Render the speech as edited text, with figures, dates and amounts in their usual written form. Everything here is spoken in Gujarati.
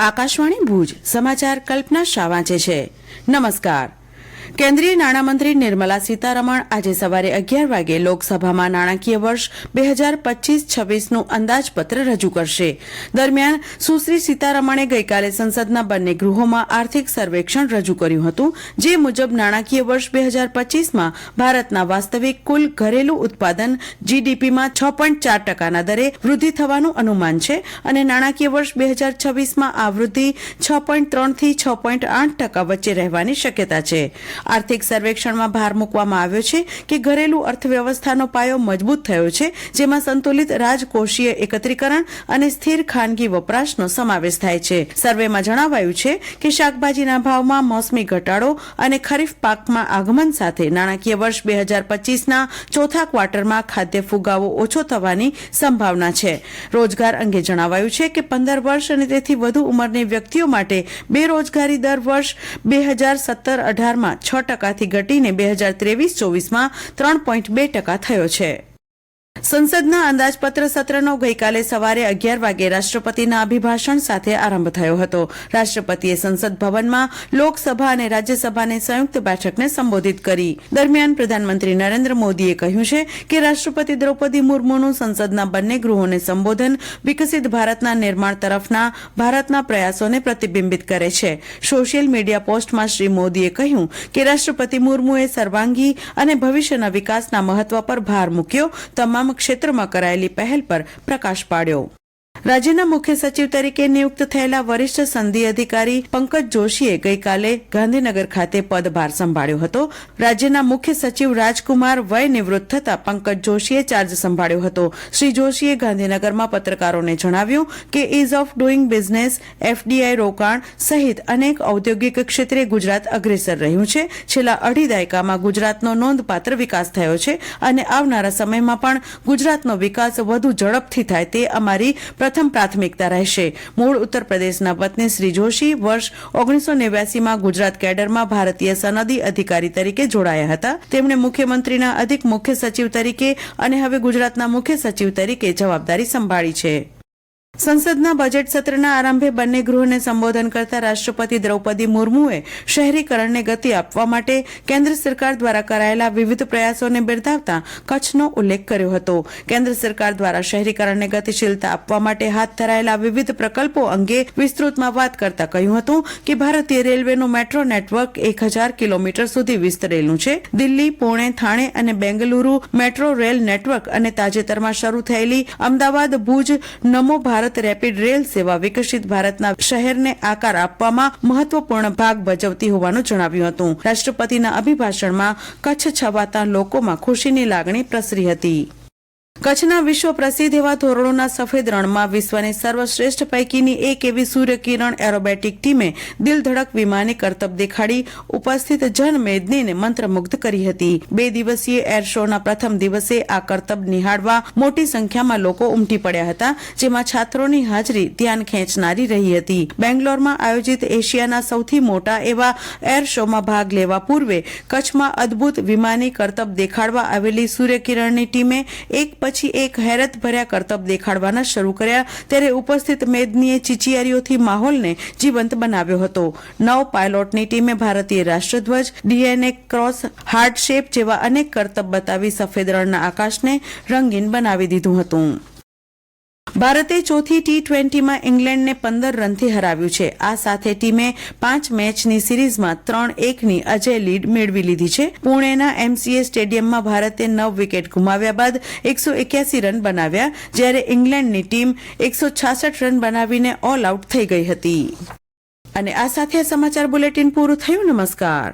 આકાશવાણી ભુજ સમાચાર કલ્પના શાહ વાંચે છે. નમસ્કાર. કેન્દ્રીય નાણામંત્રી નિર્મલા સીતારમણ આજે સવારે 11 વાગે લોકસભામાં નાણાકીય વર્ષ 2025-26નું અંદાજપત્ર રજૂ કરશે. દરમિયાન સુશ્રી સીતારમણે ગઈકાલે સંસદના બંને ગૃહોમાં આર્થિક સર્વેક્ષણ રજૂ કર્યું હતું, જે મુજબ નાણાકીય વર્ષ 2025માં ભારતના વાસ્તવિક કુલ ઘરેલું ઉત્પાદન જીડીપીમાં 6.4%ના દરે વૃદ્ધિ થવાનું અનુમાન છે અને નાણાકીય વર્ષ 2026માં આ વૃદ્ધિ 6.3 થી 6.8% વચ્ચે રહેવાની શક્યતા છે. આર્થિક સર્વેક્ષણમાં ભાર મૂકવામાં આવ્યો છે કે ઘરેલું અર્થવ્યવસ્થાનો પાયો મજબૂત થયો છે, જેમાં સંતુલિત રાજકોષીય એકત્રીકરણ અને સ્થિર ખાનગી વપરાશનો સમાવેશ થાય છે. સર્વેમાં જણાવાયું છે કે શાકભાજીના ભાવમાં મોસમી ઘટાડો અને ખરીફ પાકમાં આગમન સાથે નાણાકીય વર્ષ 2025ના ચોથા ક્વાર્ટરમાં ખાદ્ય ફુગાવો ઓછો થવાની સંભાવના છે. રોજગાર અંગે જણાવાયું છે કે 15 વર્ષ અને તેથી વધુ ઉંમરની વ્યક્તિઓ માટે બેરોજગારી દર વર્ષ 2017-18માં 6%થી ઘટીને 2023-24માં 3.2% થયો છે. સંસદના અંદાજપત્ર સત્રનો ગઈકાલે સવારે 11 વાગે રાષ્ટ્રપતિના અભિભાષણ સાથે આરંભ થયો હતો. રાષ્ટ્રપતિએ સંસદ ભવનમાં લોકસભા અને રાજ્યસભાની સંયુક્ત બેઠકને સંબોધિત કરી. દરમિયાન પ્રધાનમંત્રી નરેન્દ્ર મોદીએ કહ્યું છે કે રાષ્ટ્રપતિ દ્રૌપદી મુર્મુનું સંસદના બંને ગૃહોને સંબોધન વિકસિત ભારતના નિર્માણ તરફના ભારતના પ્રયાસોને પ્રતિબિંબિત કરે છે. સોશિયલ મીડિયા પોસ્ટમાં શ્રી મોદીએ કહ્યું કે રાષ્ટ્રપતિ મુર્મુએ સર્વાંગી અને ભવિષ્યના વિકાસના મહત્વ પર ભાર મૂક્યો, તમામ ક્ષેત્રમાં કરાયેલી પહેલ પર પ્રકાશ પાડ્યો. રાજ્યના મુખ્ય સચિવ તરીકે નિયુક્ત થયેલા વરિષ્ઠ સનદી અધિકારી પંકજ જોશીએ ગઈકાલે ગાંધીનગર ખાતે પદભાર સંભાળ્યો હતો. રાજ્યના મુખ્ય સચિવ રાજકુમાર વય નિવૃત્ત થતા પંકજ જોશીએ ચાર્જ સંભાળ્યો હતો. શ્રી જોશીએ ગાંધીનગરમાં પત્રકારોને જણાવ્યું કે ease of doing business, FDI રોકાણ સહિત અનેક ઔદ્યોગિક ક્ષેત્રે ગુજરાત અગ્રેસર રહ્યું છે. છેલ્લા અઢી દાયકામાં ગુજરાતનો નોંધપાત્ર વિકાસ થયો છે અને આવનારા સમયમાં પણ ગુજરાતનો વિકાસ વધુ ઝડપથી થાય તે અમારી પ્રથમ પ્રાથમિકતા રહેશે. મૂળ ઉત્તર પ્રદેશના વતની શ્રી જોશી વર્ષ 1989માં ગુજરાત કેડરમાં ભારતીય સનદી અધિકારી તરીકે જોડાયા હતા. તેમણે મુખ્યમંત્રીના અધિક મુખ્ય સચિવ તરીકે અને હવે ગુજરાતના મુખ્ય સચિવ તરીકે જવાબદારી સંભાળી છે. સંસદના બજેટ સત્રના આરંભે બંને ગૃહોને સંબોધન કરતા રાષ્ટ્રપતિ દ્રૌપદી મુર્મુએ શહેરીકરણને ગતિ આપવા માટે કેન્દ્ર સરકાર દ્વારા કરાયેલા વિવિધ પ્રયાસોને બિરદાવતા કચ્છનો ઉલ્લેખ કર્યો હતો. કેન્દ્ર સરકાર દ્વારા શહેરીકરણને ગતિશીલતા આપવા માટે હાથ ધરાયેલા વિવિધ પ્રકલ્પો અંગે વિસ્તૃતમાં વાત કરતા કહ્યું હતું કે ભારતીય રેલવેનું મેટ્રો નેટવર્ક 1000 કિલોમીટર સુધી વિસ્તરેલું છે. દિલ્હી, પુણે, થાણે અને બેંગલુરુ મેટ્રો રેલ નેટવર્ક અને તાજેતરમાં શરૂ થયેલી અમદાવાદ, ભુજ નમો ભારત રેપિડ રેલ સેવા વિકસિત ભારતના શહેરને આકાર આપવામાં મહત્વપૂર્ણ ભાગ ભજવતી હોવાનું જણાવ્યું હતું. રાષ્ટ્રપતિના અભિભાષણમાં કચ્છ છવાતા લોકોમાં ખુશીની લાગણી પ્રસરી હતી. કચ્છના વિશ્વ પ્રસિદ્ધ એવા ધોરડોના સફેદ રણમાં વિશ્વની સર્વશ્રેષ્ઠ પૈકીની એક એવી સૂર્યકિરણ એરોબેટિક ટીમે દિલધડક વિમાની કરતબ દેખાડી ઉપસ્થિત જનમેદનીને મંત્રમુગ્ધ કરી હતી. 2 દિવસીય એર શોના પ્રથમ દિવસે આ કરતબ નિહાળવા મોટી સંખ્યામાં લોકો ઉમટી પડ્યા હતા, જેમાં છાત્રોની હાજરી ધ્યાન ખેંચનારી રહી હતી. બેંગ્લોરમાં આયોજિત એશિયાના સૌથી મોટા એવા એર શોમાં ભાગ લેવા પૂર્વે કચ્છમાં અદભુત વિમાની કરતબ દેખાડવા આવેલી સૂર્યકિરણની ટીમે એક પછી એક હેરત ભર્યા કરતબ દેખાડવાના શરૂ કર્યા, ત્યારે ઉપસ્થિત મેદનીએ ચીચિયારીઓથી માહોલને જીવંત બનાવ્યો હતો. 9 પાયલોટની ટીમે ભારતીય રાષ્ટ્રધ્વજ, ડીએનએ ક્રોસ, હાર્ટ શેપ જેવા અનેક કરતબ બતાવી સફેદ રણના આકાશને રંગીન બનાવી દીધું હતું. ભારતે ચોથી T20માં ઇંગ્લેન્ડને 15 રનથી હરાવ્યું છે. આ સાથે ટીમે 5 મેચની સિરીઝમાં 3-1ની અજય લીડ મેળવી લીધી છે. પુણેના MCA સ્ટેડિયમમાં ભારતે 9 વિકેટ ગુમાવ્યા બાદ 181 રન બનાવ્યા, જ્યારે ઇંગ્લેન્ડની ટીમ 166 રન બનાવીને ઓલ આઉટ થઈ ગઈ હતી. અને આ સાથે સમાચાર બુલેટિન પૂરું થયું. નમસ્કાર.